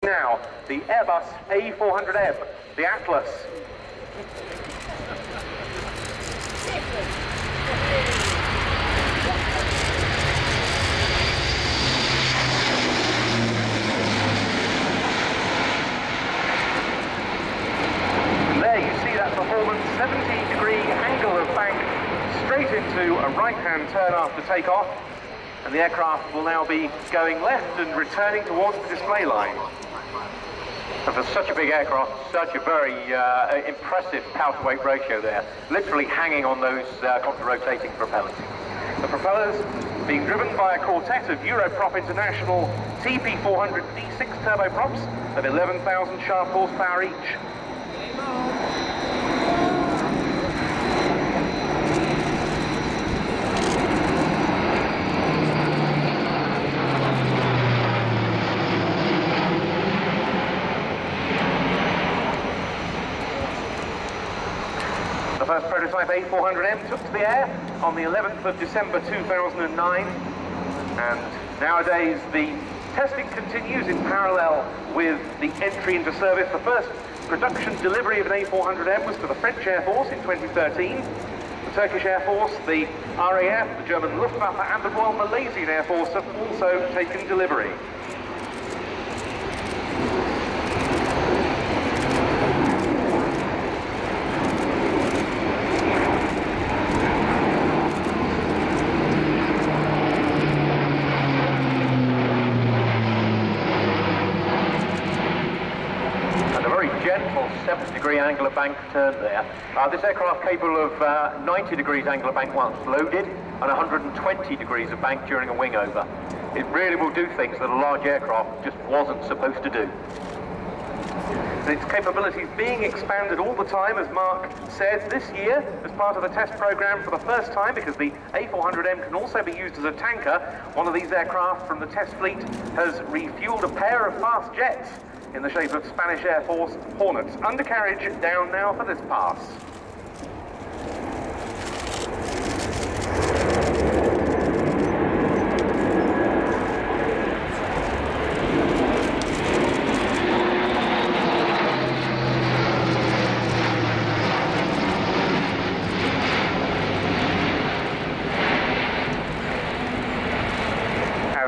Now, the Airbus A400M, the Atlas. There you see that performance, 70-degree angle of bank straight into a right-hand turn after takeoff. And the aircraft will now be going left and returning towards the display line. And for such a big aircraft, such a very impressive power-to-weight ratio there, literally hanging on those counter-rotating propellers. The propellers being driven by a quartet of Europrop International TP400 D6 turboprops of 11,000 shaft horsepower each. The first prototype A400M took to the air on the 11th of December 2009, and nowadays the testing continues in parallel with the entry into service. The first production delivery of an A400M was to the French Air Force in 2013, the Turkish Air Force, the RIAT, the German Luftwaffe and the Royal Malaysian Air Force have also taken delivery. Gentle 70-degree angle of bank turn there. This aircraft capable of 90 degrees angle of bank once loaded and 120 degrees of bank during a wing over. It really will do things that a large aircraft just wasn't supposed to do. Its capabilities being expanded all the time, as Mark said, this year as part of the test program for the first time, because the A400M can also be used as a tanker. One of these aircraft from the test fleet has refueled a pair of fast jets in the shape of Spanish Air Force Hornets. Undercarriage down now for this pass.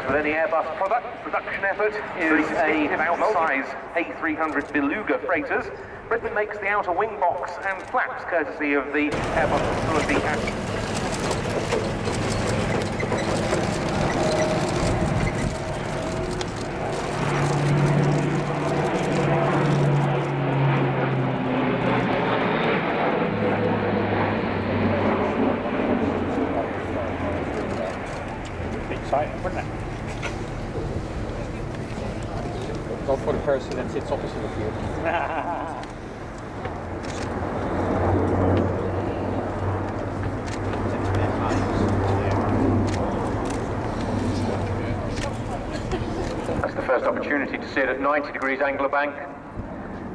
With any Airbus product, the production effort is a outsize A300 Beluga freighters. Britain makes the outer wing box and flaps courtesy of the Airbus facility at exciting, wouldn't it? Go for the person that sits opposite of you. That's the first opportunity to see it at 90 degrees angle of bank.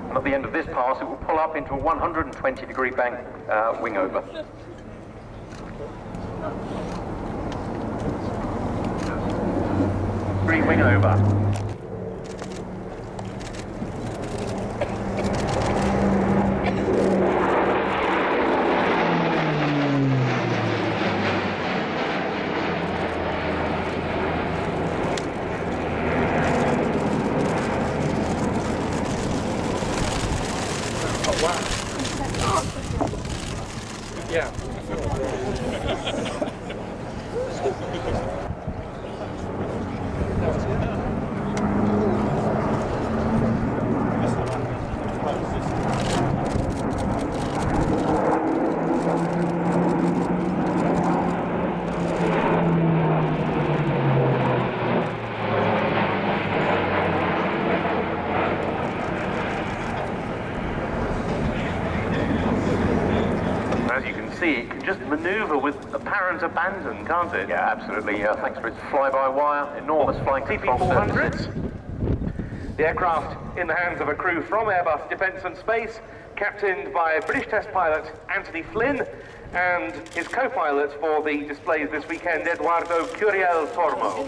And at the end of this pass, it will pull up into a 120 degree bank wing over. Wing over. Oh wow. Yeah. See, it can just manoeuvre with apparent abandon, can't it? Yeah, absolutely. Thanks for its fly-by-wire, enormous flying control surfaces. The aircraft in the hands of a crew from Airbus Defence and Space, captained by British test pilot Anthony Flynn and his co-pilot for the displays this weekend, Eduardo Curiel Tormo.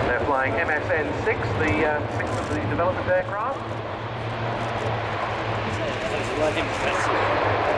They're flying MSN-6, the sixth of the development aircraft. That's like impressive.